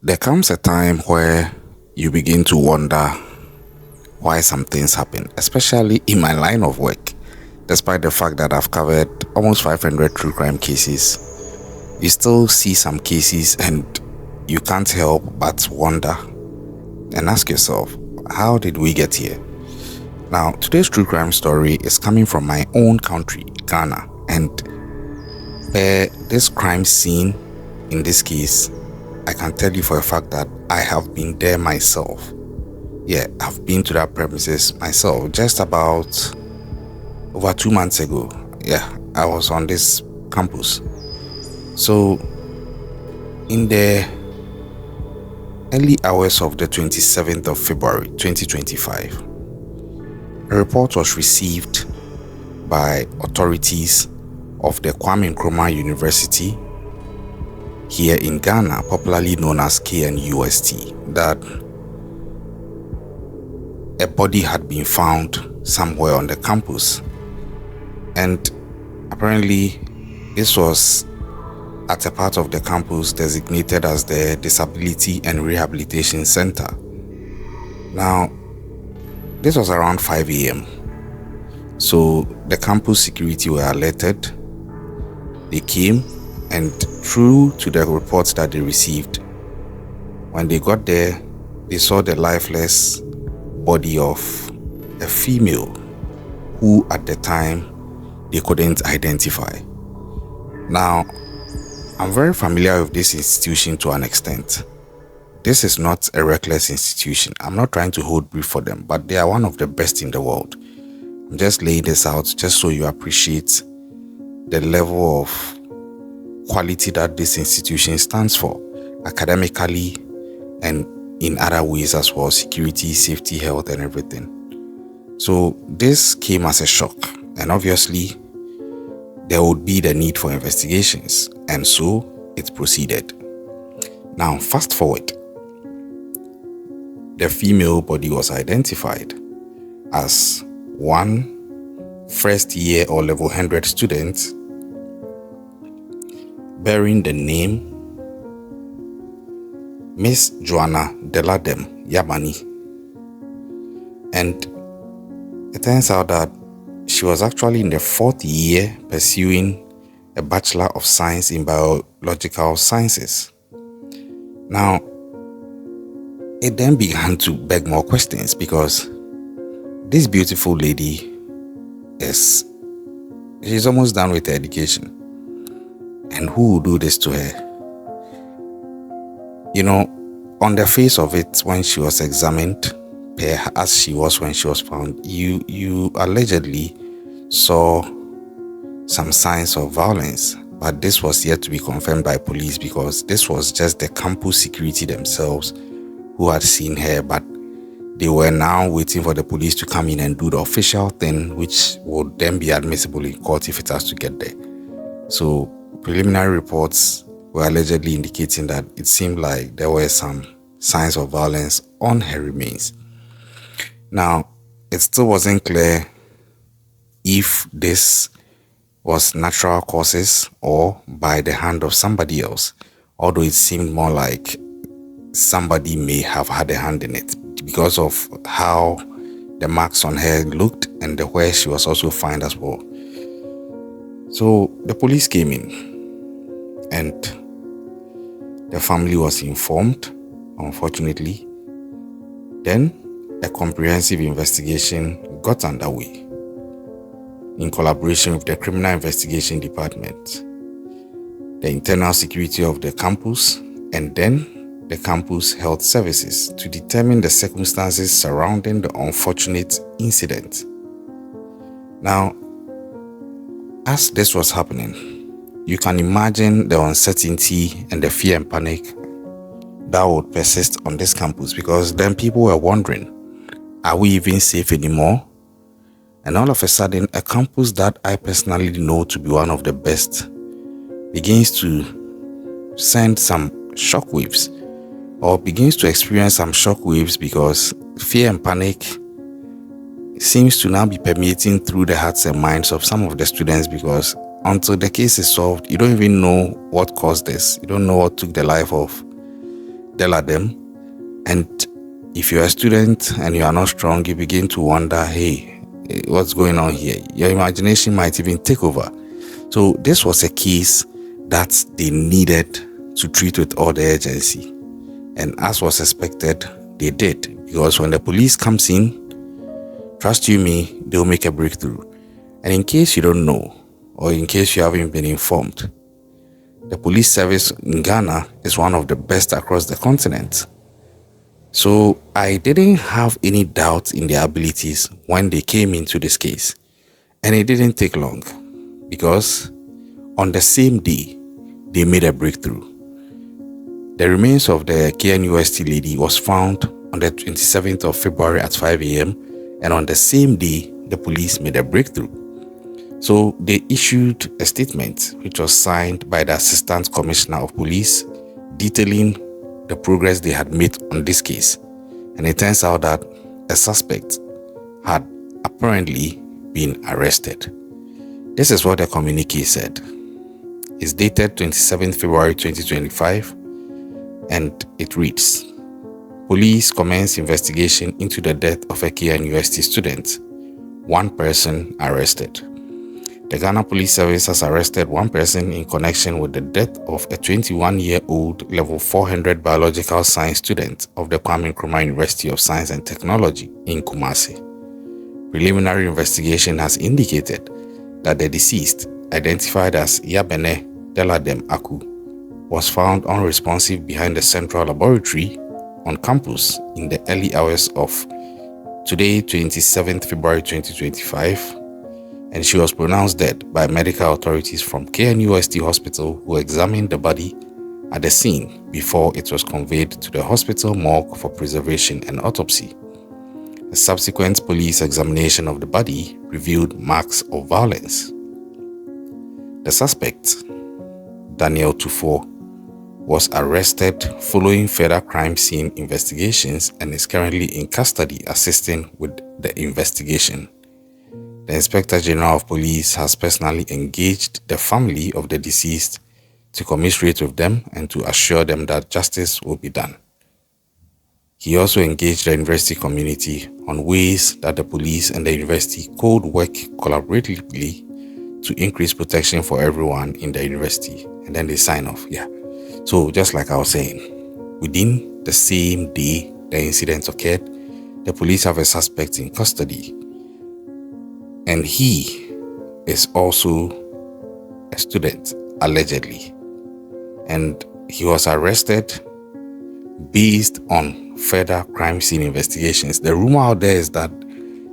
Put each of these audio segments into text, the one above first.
There comes a time where you begin to wonder why some things happen, especially in my line of work. Despite the fact that I've covered almost 500 true crime cases, you still see some cases and you can't help but wonder and ask yourself, how did we get here? Now, today's true crime story is coming from my own country, Ghana, and this crime scene, in this case, I can tell you for a fact that I have been there myself. Yeah, I've been to that premises myself just about over 2 months ago. Yeah, I was on this campus. So, in the early hours of the 27th of February 2025, a report was received by authorities of the Kwame Nkrumah University here in Ghana, popularly known as KNUST, that a body had been found somewhere on the campus. And apparently this was at a part of the campus designated as the Disability and Rehabilitation Center. Now, this was around 5 a.m. So the campus security were alerted. They came, and true to the reports that they received, when they got there, they saw the lifeless body of a female who at the time they couldn't identify. Now, I'm very familiar with this institution to an extent. This is not a reckless institution. I'm not trying to hold brief for them, but they are one of the best in the world. I'm just laying this out just so you appreciate the level of quality that this institution stands for, academically and in other ways as well, security, safety, health, and everything. So this came as a shock, and obviously there would be the need for investigations, and so it proceeded. Now, fast forward. The female body was identified as one first year or level 100 student bearing the name Miss Joana Yabani. And it turns out that she was actually in the 4th year pursuing a Bachelor of Science in Biological Sciences. Now, it then began to beg more questions, because this beautiful lady she's almost done with her education. And who would do this to her? You know, on the face of it, when she was examined, as she was when she was found, you allegedly saw some signs of violence, but this was yet to be confirmed by police, because this was just the campus security themselves who had seen her, but they were now waiting for the police to come in and do the official thing, which would then be admissible in court if it has to get there. So preliminary reports were allegedly indicating that it seemed like there were some signs of violence on her remains. Now, it still wasn't clear if this was natural causes or by the hand of somebody else, although it seemed more like somebody may have had a hand in it because of how the marks on her looked and where she was also found as well. So the police came in, and the family was informed, unfortunately. Then a comprehensive investigation got underway in collaboration with the Criminal Investigation Department, the internal security of the campus, and then the campus health services to determine the circumstances surrounding the unfortunate incident. Now, as this was happening, you can imagine the uncertainty and the fear and panic that would persist on this campus, because then people were wondering, are we even safe anymore? And all of a sudden, a campus that I personally know to be one of the best begins to send some shockwaves, or begins to experience some shockwaves, because fear and panic seems to now be permeating through the hearts and minds of some of the students, because until the case is solved, you don't even know what caused this. You don't know what took the life of Deladem. And if you're a student and you are not strong, you begin to wonder, hey, what's going on here? Your imagination might even take over. So this was a case that they needed to treat with all the urgency. And as was expected, they did. Because when the police comes in, trust you me, they'll make a breakthrough. And in case you don't know, or in case you haven't been informed, the police service in Ghana is one of the best across the continent. So I didn't have any doubt in their abilities when they came into this case. And it didn't take long, because on the same day, they made a breakthrough. The remains of the KNUST lady was found on the 27th of February at 5 a.m. And on the same day, the police made a breakthrough. So they issued a statement which was signed by the Assistant Commissioner of Police detailing the progress they had made on this case. And it turns out that a suspect had apparently been arrested. This is what the communique said. It's dated 27th February 2025, and it reads, police commence investigation into the death of a KNUST student. One person arrested. The Ghana Police Service has arrested one person in connection with the death of a 21-year-old level 400 biological science student of the Kwame Nkrumah University of Science and Technology in Kumasi. Preliminary investigation has indicated that the deceased, identified as Yabani Deladem Aku, was found unresponsive behind the central laboratory on campus in the early hours of today, 27th February 2025, and she was pronounced dead by medical authorities from KNUST Hospital, who examined the body at the scene before it was conveyed to the hospital morgue for preservation and autopsy. A subsequent police examination of the body revealed marks of violence. The suspect, Daniel Tufo, was arrested following further crime scene investigations and is currently in custody assisting with the investigation. The Inspector General of Police has personally engaged the family of the deceased to commiserate with them and to assure them that justice will be done. He also engaged the university community on ways that the police and the university could work collaboratively to increase protection for everyone in the university. And then they sign off. Yeah. So just like I was saying, within the same day the incident occurred, the police have a suspect in custody. And he is also a student, allegedly. And he was arrested based on further crime scene investigations. The rumor out there is that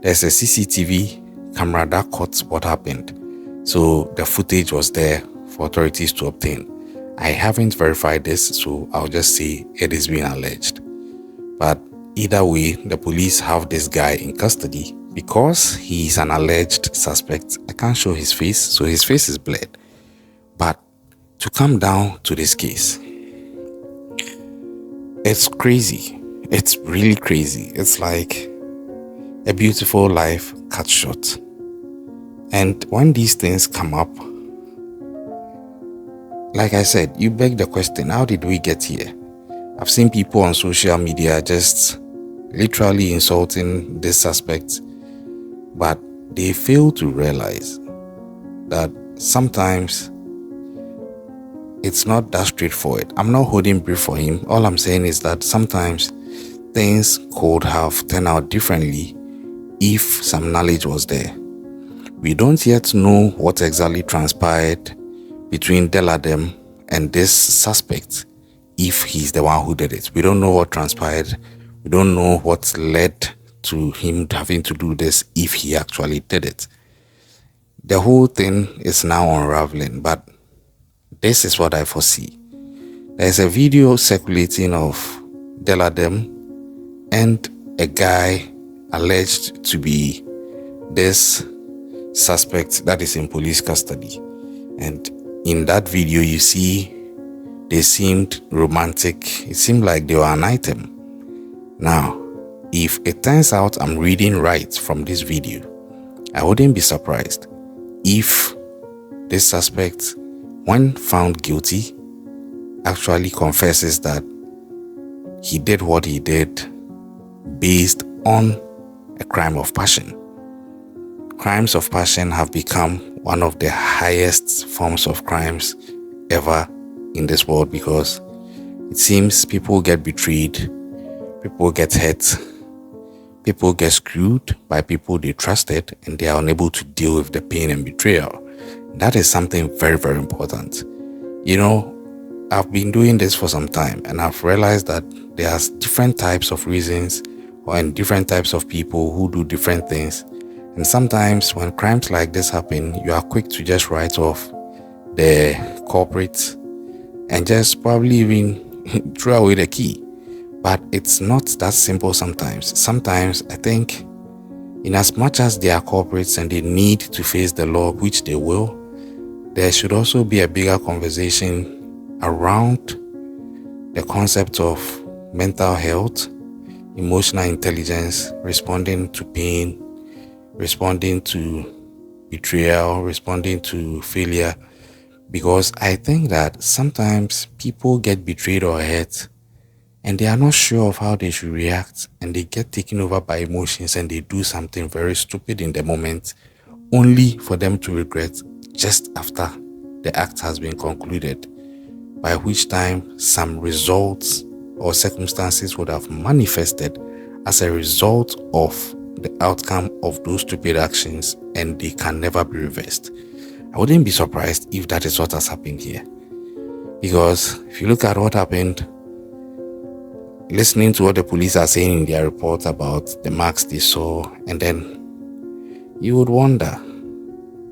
there's a CCTV camera that caught what happened. So the footage was there for authorities to obtain. I haven't verified this, so I'll just say it is being alleged. But either way, the police have this guy in custody. Because he is an alleged suspect, I can't show his face, so his face is blurred. But to come down to this case, it's crazy. It's really crazy. It's like a beautiful life cut short. And when these things come up, like I said, you beg the question, how did we get here? I've seen people on social media just literally insulting this suspect, but they fail to realize that sometimes it's not that straightforward. I'm not holding brief for him. All I'm saying is that sometimes things could have turned out differently if some knowledge was there. We don't yet know what exactly transpired between Deladem and this suspect, if he's the one who did it. We don't know what transpired. We don't know what led to him having to do this, if he actually did it. The whole thing is now unraveling, but this is what I foresee. There's a video circulating of Deladem and a guy alleged to be this suspect that is in police custody. And in that video, you see they seemed romantic. It seemed like they were an item. Now, if it turns out I'm reading right from this video, I wouldn't be surprised if this suspect, when found guilty, actually confesses that he did what he did based on a crime of passion. Crimes of passion have become one of the highest forms of crimes ever in this world, because it seems people get betrayed, people get hurt, people get screwed by people they trusted, and they are unable to deal with the pain and betrayal. That is something very, very important. I've been doing this for some time, and I've realized that there are different types of reasons and different types of people who do different things. And sometimes when crimes like this happen, you are quick to just write off the culprits and just probably even throw away the key. But it's not that simple sometimes. Sometimes I think, in as much as they are culprits and they need to face the law, which they will, there should also be a bigger conversation around the concept of mental health, emotional intelligence, responding to pain, responding to betrayal, responding to failure. Because I think that sometimes people get betrayed or hurt and they are not sure of how they should react, and they get taken over by emotions and they do something very stupid in the moment, only for them to regret just after the act has been concluded, by which time some results or circumstances would have manifested as a result of the outcome of those stupid actions, and they can never be reversed. I wouldn't be surprised if that is what has happened here, because if you look at what happened, listening to what the police are saying in their report about the marks they saw, and then you would wonder,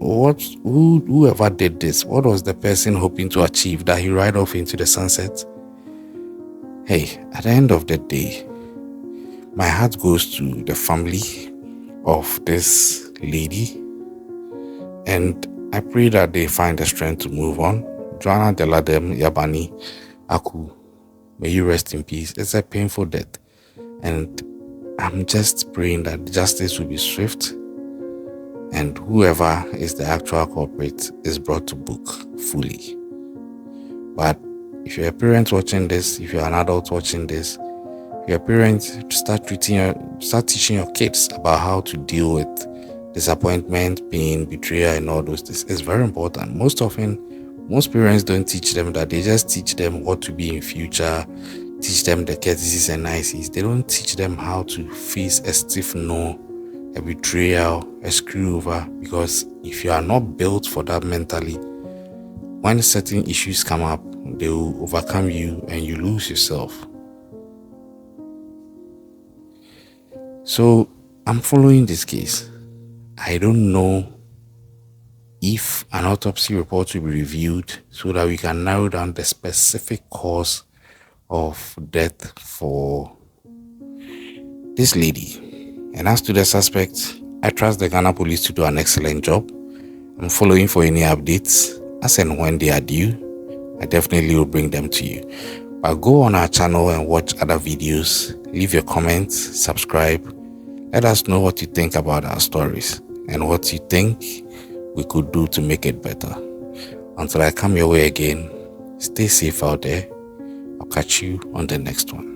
whoever did this, what was the person hoping to achieve, that he ride off into the sunset? Hey, at the end of the day, my heart goes to the family of this lady, and I pray that they find the strength to move on. Joana Yabani, Aku, may you rest in peace. It's a painful death, and I'm just praying that justice will be swift, and whoever is the actual culprit is brought to book fully. But if you're a parent watching this, if you're an adult watching this, if you're a parent, start teaching your kids about how to deal with disappointment, pain, betrayal, and all those things. It's very important. Most parents don't teach them that. They just teach them what to be in future, teach them the courtesies and niceties. They don't teach them how to face a stiff no, a betrayal, a screw over, because if you are not built for that mentally, when certain issues come up, they will overcome you and you lose yourself. So I'm following this case. I don't know if an autopsy report will be reviewed so that we can narrow down the specific cause of death for this lady. And as to the suspect, I trust the Ghana police to do an excellent job. I'm following for any updates. As and when they are due, I definitely will bring them to you. But go on our channel and watch other videos. Leave your comments, subscribe. Let us know what you think about our stories and what you think we could do to make it better. Until I come your way again, stay safe out there. I'll catch you on the next one.